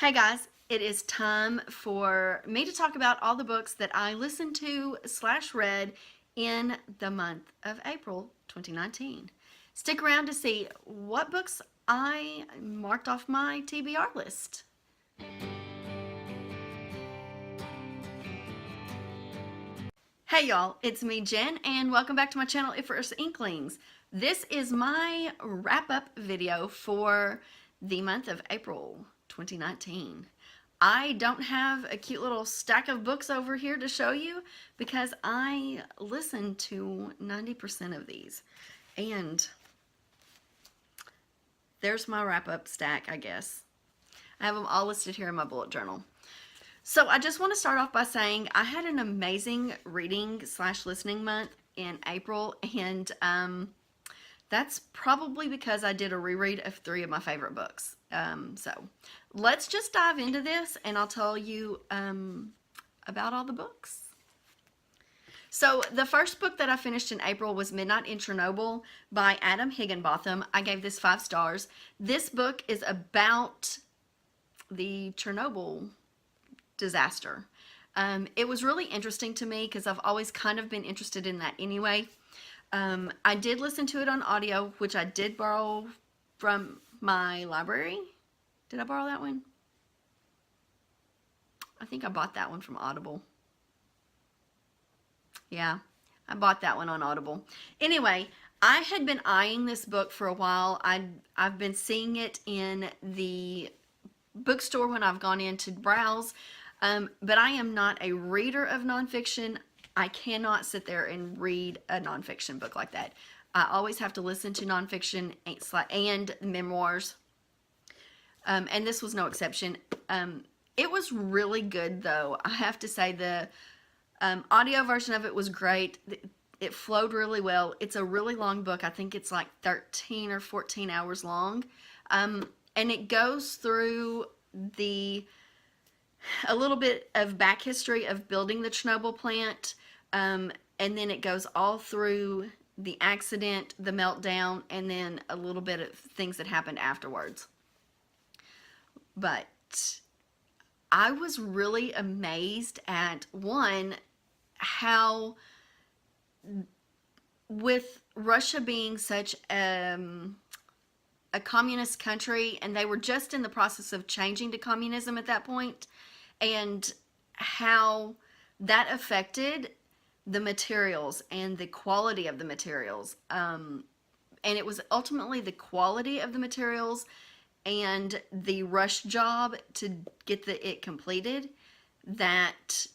Hey guys, it is time for me to talk about all the books that I listened to / read in the month of April 2019. Stick around to see what books I marked off my TBR list. Hey y'all, it's me Jen and welcome back to my channel Icarus Inklings. This is my wrap-up video for the month of April 2019. I don't have a cute little stack of books over here to show you because I listened to 90% of these. And there's my wrap-up stack, I guess. I have them all listed here in my bullet journal. So I just want to start off by saying I had an amazing reading / listening month in April, and that's probably because I did a reread of 3 of my favorite books. So let's just dive into this and I'll tell you about all the books. So the first book that I finished in April was Midnight in Chernobyl by Adam Higginbotham. I gave this 5 stars. This book is about the Chernobyl disaster. It was really interesting to me because I've always kind of been interested in that anyway. I did listen to it on audio, which I did borrow from my library. Did I borrow that one? I think I bought that one from Audible. Yeah, I bought that one on Audible. Anyway, I had been eyeing this book for a while. I've been seeing it in the bookstore when I've gone in to browse, but I am not a reader of nonfiction. I cannot sit there and read a nonfiction book like that. I always have to listen to nonfiction and memoirs, and this was no exception. It was really good, though. I have to say the audio version of it was great. It flowed really well. It's a really long book. I think it's like 13 or 14 hours long, and it goes through a little bit of back history of building the Chernobyl plant, and then it goes all through the accident, the meltdown, and then a little bit of things that happened afterwards. But I was really amazed at, one, how with Russia being such a communist country, and they were just in the process of changing to communism at that point, and how that affected the materials and the quality of the materials. And it was ultimately the quality of the materials and the rush job to get it completed that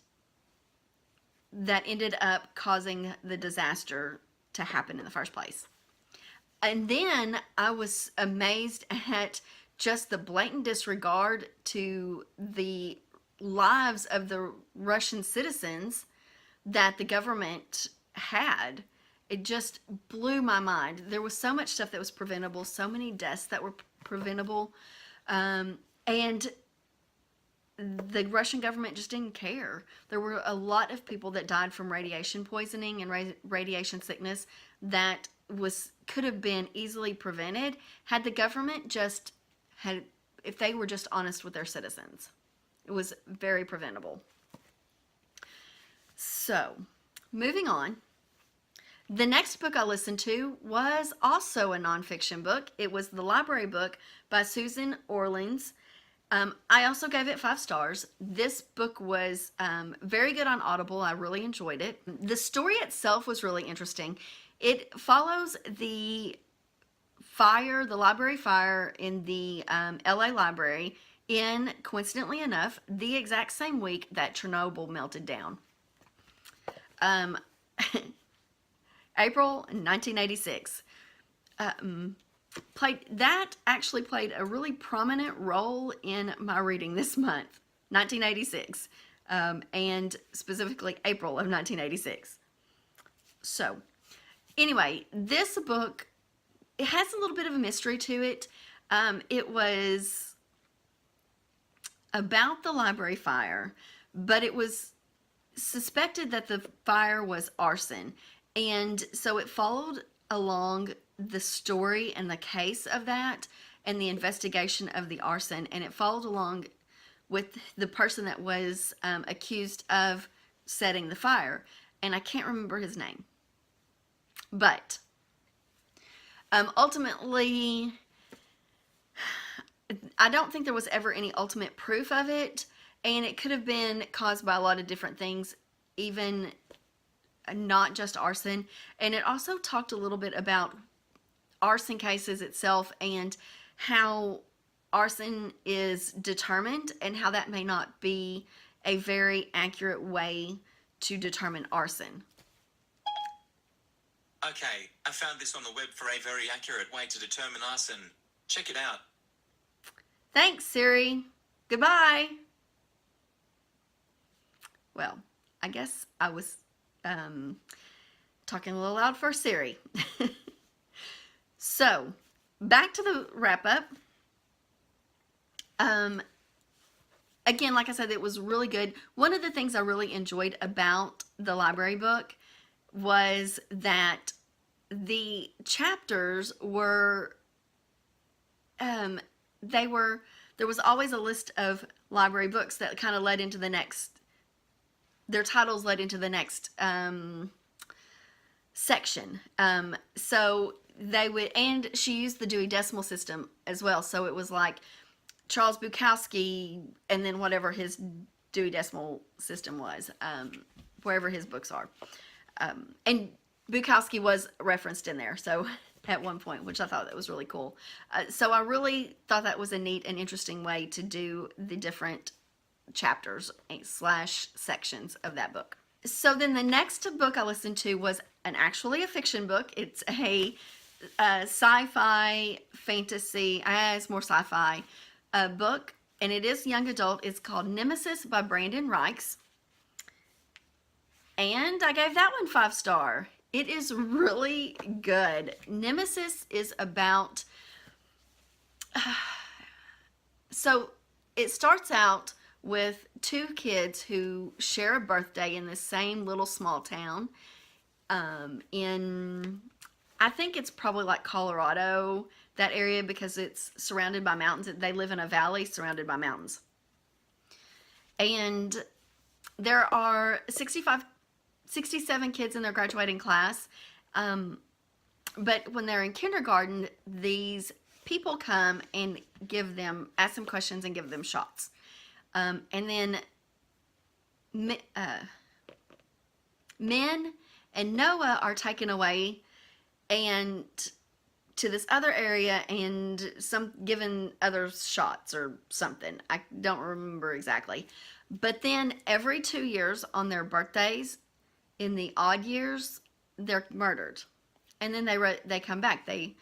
ended up causing the disaster to happen in the first place. And then I was amazed at just the blatant disregard to the lives of the Russian citizens that the government had. It just blew my mind. There was so much stuff that was preventable, so many deaths that were preventable, and the Russian government just didn't care. There were a lot of people that died from radiation poisoning and radiation sickness that could have been easily prevented had the government if they were just honest with their citizens. It was very preventable. So, moving on. The next book I listened to was also a nonfiction book. It was the library book by Susan Orleans. I also gave it 5 stars. This book was very good on Audible. I really enjoyed it. The story itself was really interesting. It follows the library fire in the LA library in, coincidentally enough, the exact same week that Chernobyl melted down. April 1986. Actually played a really prominent role in my reading this month, 1986, and specifically April of 1986. So, anyway, this book, it has a little bit of a mystery to it. It was about the library fire, but it was suspected that the fire was arson, and so it followed along the story and the case of that and the investigation of the arson, and it followed along with the person that was accused of setting the fire. And I can't remember his name. But ultimately, I don't think there was ever any ultimate proof of it. And it could have been caused by a lot of different things, even not just arson. And it also talked a little bit about arson cases itself and how arson is determined and how that may not be a very accurate way to determine arson. Okay, I found this on the web for a very accurate way to determine arson. Check it out. Thanks, Siri. Goodbye. Well, I guess I was talking a little loud for Siri. So, back to the wrap-up. Again, like I said, it was really good. One of the things I really enjoyed about the library book was that the chapters were, there was always a list of library books that kind of led into the next, their titles led into the next section. So they would, and she used the Dewey Decimal System as well. So it was like Charles Bukowski and then whatever his Dewey Decimal System was, wherever his books are. And Bukowski was referenced in there, so at one point, which I thought that was really cool. So I really thought that was a neat and interesting way to do the different chapters / sections of that book. So then the next book I listened to was actually a fiction book. It's a sci-fi fantasy, it's more sci-fi book, and it is young adult. It's called Nemesis by Brandon Reichs. And I gave that one 5-star. It is really good. Nemesis is about, so it starts out with two kids who share a birthday in the same little small town in, I think it's probably like Colorado, that area, because it's surrounded by mountains. They live in a valley surrounded by mountains. And there are 67 kids in their graduating class. But when they're in kindergarten, these people come and ask them questions and give them shots. And then Men and Noah are taken away and to this other area and given other shots or something. I don't remember exactly. But then every 2 years on their birthdays, in the odd years, they're murdered. And then they come back. They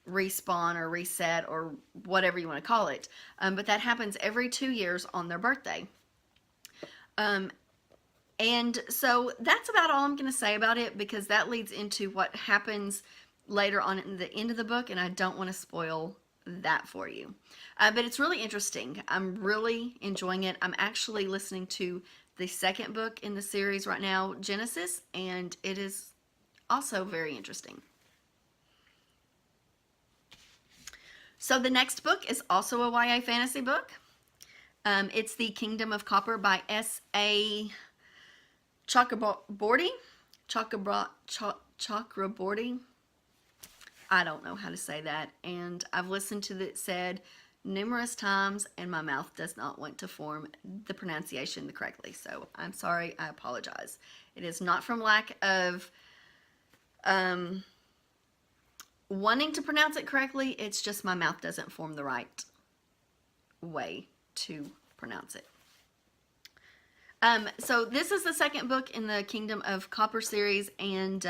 respawn or reset or whatever you want to call it. But that happens every 2 years on their birthday. And so that's about all I'm going to say about it, because that leads into what happens later on in the end of the book, and I don't want to spoil that for you. But it's really interesting. I'm really enjoying it. I'm actually listening to the second book in the series right now, Genesis, and it is also very interesting. So the next book is also a YA fantasy book. It's The Kingdom of Copper by S.A. Chakraborty. Chakraborty. I don't know how to say that, and I've listened to it said numerous times, and my mouth does not want to form the pronunciation correctly. So I'm sorry. I apologize. It is not from lack of wanting to pronounce it correctly. It's just my mouth doesn't form the right way to pronounce it. So this is the second book in the Kingdom of Copper series, and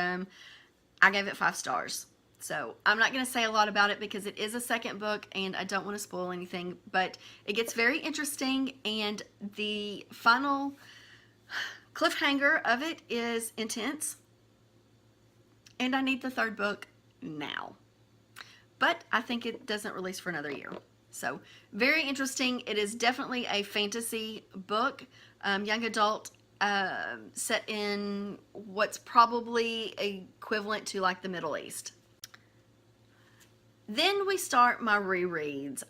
I gave it 5 stars. So I'm not going to say a lot about it because it is a second book and I don't want to spoil anything, but it gets very interesting, and the final cliffhanger of it is intense, and I need the third book now. But I think it doesn't release for another year. So very interesting. It is definitely a fantasy book, young adult, set in what's probably equivalent to like the Middle East. Then we start my rereads.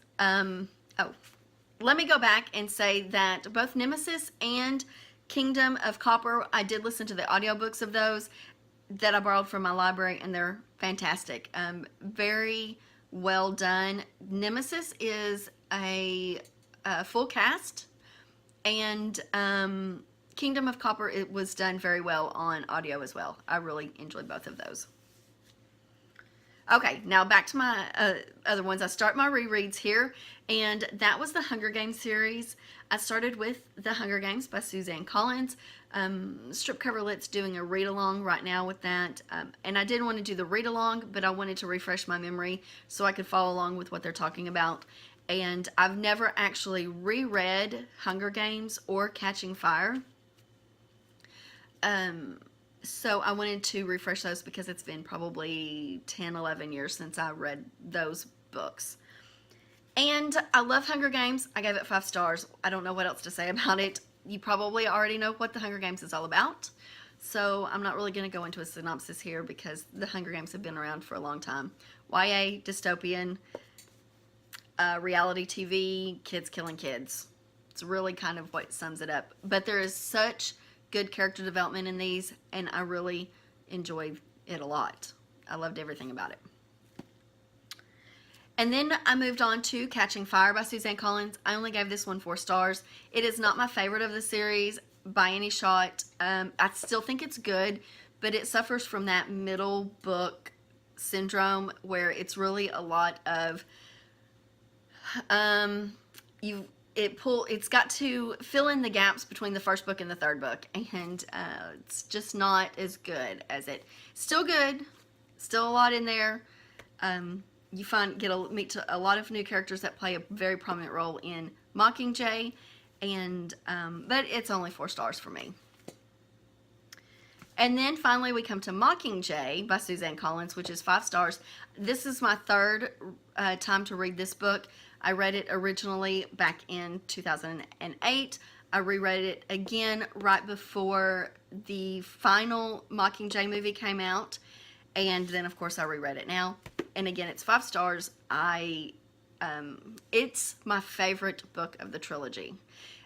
let me go back and say that both Nemesis and Kingdom of Copper, I did listen to the audiobooks of those that I borrowed from my library, and they're fantastic. Very well done. Nemesis is a full cast, and Kingdom of Copper, it was done very well on audio as well. I really enjoyed both of those. Okay, now back to my other ones. I start my rereads here, and that was the Hunger Games series. I started with The Hunger Games by Suzanne Collins. Strip Cover Lit's doing a read-along right now with that, and I didn't want to do the read-along, but I wanted to refresh my memory so I could follow along with what they're talking about. And I've never actually reread Hunger Games or Catching Fire. So I wanted to refresh those because it's been probably 10, 11 years since I read those books. And I love Hunger Games. I gave it 5 stars. I don't know what else to say about it. You probably already know what the Hunger Games is all about. So I'm not really going to go into a synopsis here because the Hunger Games have been around for a long time. YA, dystopian, reality TV, kids killing kids. It's really kind of what sums it up. But there is such good character development in these, and I really enjoyed it a lot. I loved everything about it. And then I moved on to Catching Fire by Suzanne Collins. I only gave this one 4 stars. It is not my favorite of the series by any shot. I still think it's good, but it suffers from that middle book syndrome where it's really a lot of it's got to fill in the gaps between the first book and the third book, and it's just not as good as it. Still good, still a lot in there. You meet a lot of new characters that play a very prominent role in Mockingjay, and but it's only 4 stars for me. And then finally we come to Mockingjay by Suzanne Collins, which is 5 stars. This is my third time to read this book. I read it originally back in 2008. I reread it again right before the final Mockingjay movie came out. And then, of course, I reread it now. And again, it's 5 stars. It's my favorite book of the trilogy.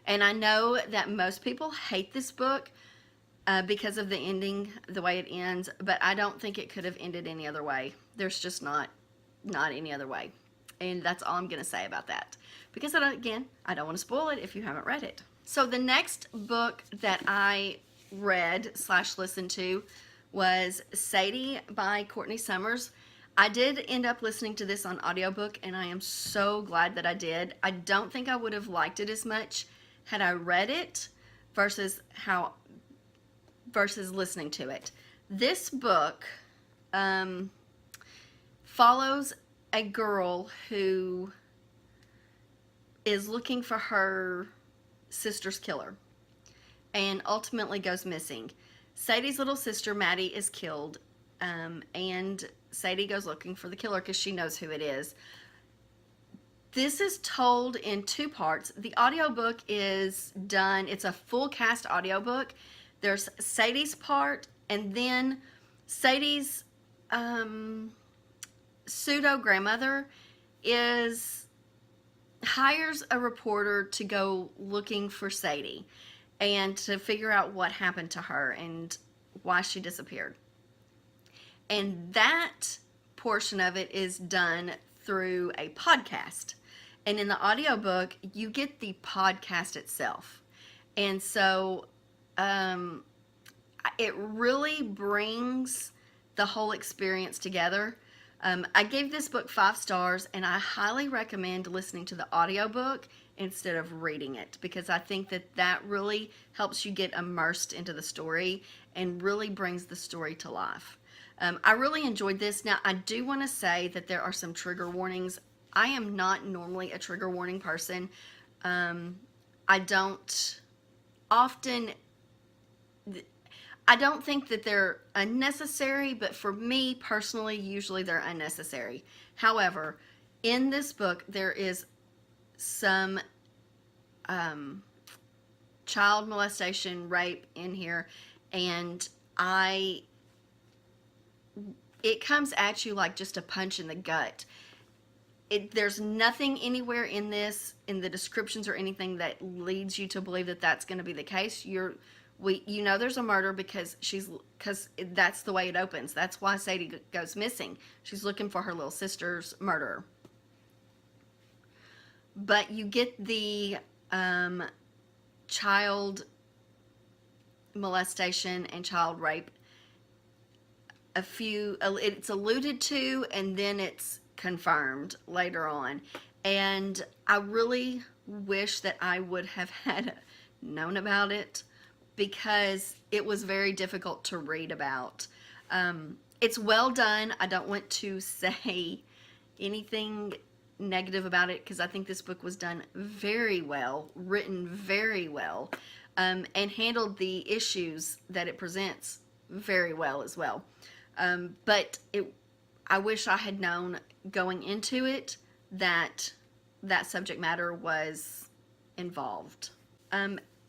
And I know that most people hate this book because of the ending, the way it ends. But I don't think it could have ended any other way. There's just not any other way. And that's all I'm going to say about that. Because, again, I don't want to spoil it if you haven't read it. So the next book that I read / listened to was Sadie by Courtney Summers. I did end up listening to this on audiobook, and I am so glad that I did. I don't think I would have liked it as much had I read it versus listening to it. This book follows a girl who is looking for her sister's killer and ultimately goes missing. Sadie's little sister, Maddie, is killed, and Sadie goes looking for the killer because she knows who it is. This is told in 2 parts. The audiobook is done, it's a full cast audiobook. There's Sadie's part, and then Sadie's pseudo grandmother hires a reporter to go looking for Sadie and to figure out what happened to her and why she disappeared. And that portion of it is done through a podcast. And in the audiobook, you get the podcast itself. And so it really brings the whole experience together. I gave this book 5 stars, and I highly recommend listening to the audiobook instead of reading it, because I think that really helps you get immersed into the story and really brings the story to life. I really enjoyed this. Now, I do want to say that there are some trigger warnings. I am not normally a trigger warning person. I don't think that they're unnecessary, but for me personally, usually they're unnecessary. However, in this book, there is some child molestation, rape in here, and it comes at you like just a punch in the gut. there's nothing anywhere in this, in the descriptions or anything, that leads you to believe that that's going to be the case. You know there's a murder because that's the way it opens. That's why Sadie goes missing. She's looking for her little sister's murderer. But you get the child molestation and child rape. It's alluded to, and then it's confirmed later on. And I really wish that I would have had known about it, because it was very difficult to read about. It's well done. I don't want to say anything negative about it, because I think this book was done very well, written very well, and handled the issues that it presents very well as well. But I wish I had known going into it that that subject matter was involved.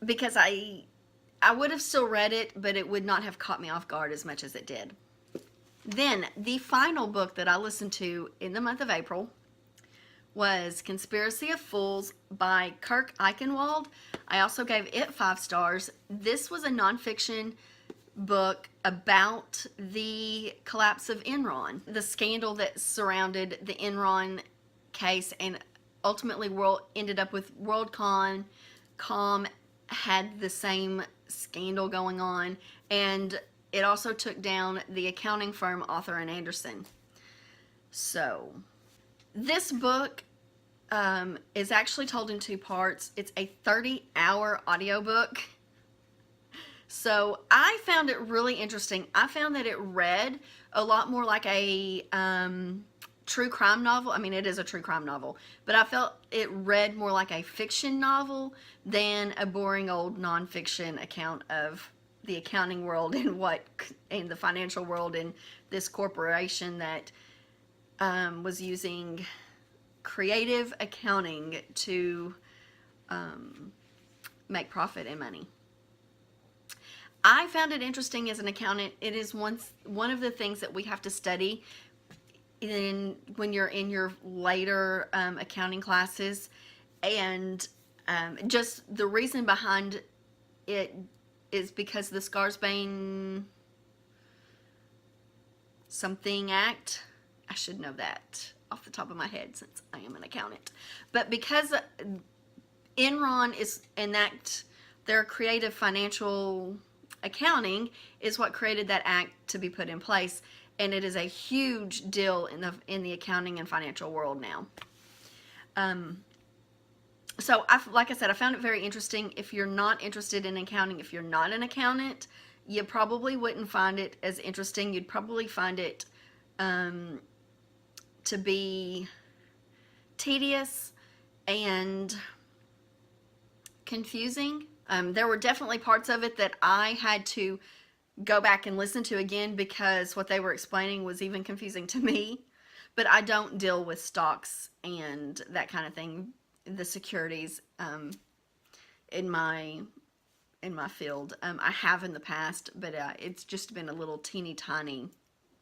Because I would have still read it, but it would not have caught me off guard as much as it did. Then, the final book that I listened to in the month of April was Conspiracy of Fools by Kirk Eichenwald. I also gave it 5 stars. This was a nonfiction book about the collapse of Enron, the scandal that surrounded the Enron case, and ultimately ended up with WorldCom had the same scandal going on, and it also took down the accounting firm Arthur and Anderson. So this book is actually told in 2 parts. It's a 30-hour audiobook. So I found it really interesting. I found that it read a lot more like a true crime novel. I mean, it is a true crime novel, but I felt it read more like a fiction novel than a boring old nonfiction account of the accounting world and the financial world, and this corporation that was using creative accounting to make profit and money. I found it interesting as an accountant. It is one of the things that we have to study when you're in your later accounting classes, and just the reason behind it is because the Sarbanes something Act. I should know that off the top of my head since I am an accountant. But because Enron their creative financial accounting is what created that act to be put in place, and it is a huge deal in the accounting and financial world now. So like I said, I found it very interesting. If you're not interested in accounting, if you're not an accountant, you probably wouldn't find it as interesting. You'd probably find it to be tedious and confusing. There were definitely parts of it that I had to go back and listen to again, because what they were explaining was even confusing to me. But I don't deal with stocks and that kind of thing, the securities, in my field. I have in the past, but it's just been a little teeny tiny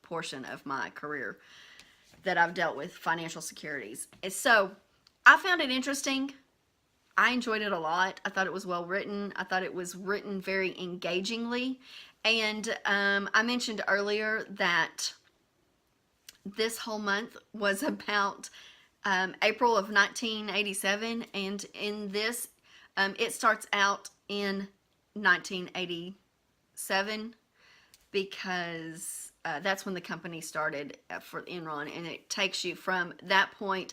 portion of my career that I've dealt with financial securities. So I found it interesting. I enjoyed it a lot. I thought it was well written. I thought it was written very engagingly. And I mentioned earlier that this whole month was about April of 1987. And in this, it starts out in 1987 because that's when the company started for Enron. And it takes you from that point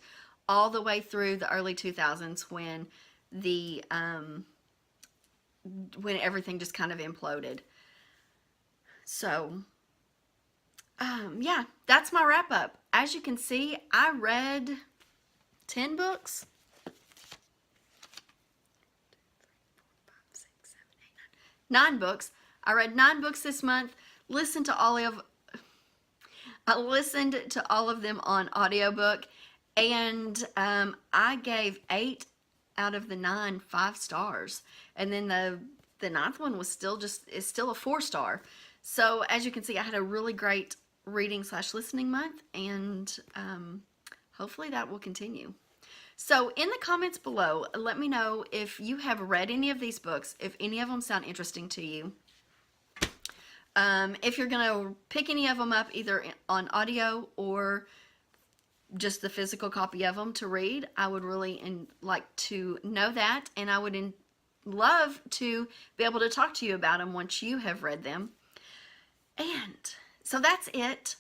all the way through the early 2000s when when everything just kind of imploded. So, yeah, that's my wrap up. As you can see, I read 10 books. 9 books. I read 9 books this month. I listened to all of them on audiobook, and I gave 8 out of the 9 5 stars, and then the 9th one was still a 4-star. So as you can see, I had a really great reading / listening month, and hopefully that will continue. So in the comments below, let me know if you have read any of these books, if any of them sound interesting to you. If you're going to pick any of them up either on audio or just the physical copy of them to read, I would really like to know that, and I would love to be able to talk to you about them once you have read them. And so that's it.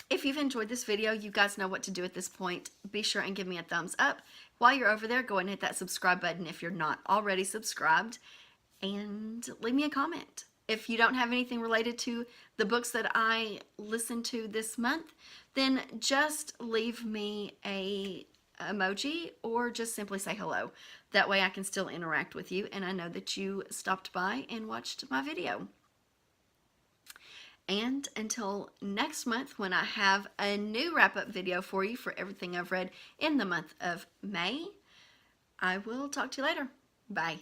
If you've enjoyed this video, you guys know what to do at this point. Be sure and give me a thumbs up. While you're over there, go ahead and hit that subscribe button if you're not already subscribed, and leave me a comment. If you don't have anything related to the books that I listened to this month, then just leave me a emoji or just simply say hello. That way I can still interact with you and I know that you stopped by and watched my video. And until next month, when I have a new wrap-up video for you for everything I've read in the month of May, I will talk to you later. Bye.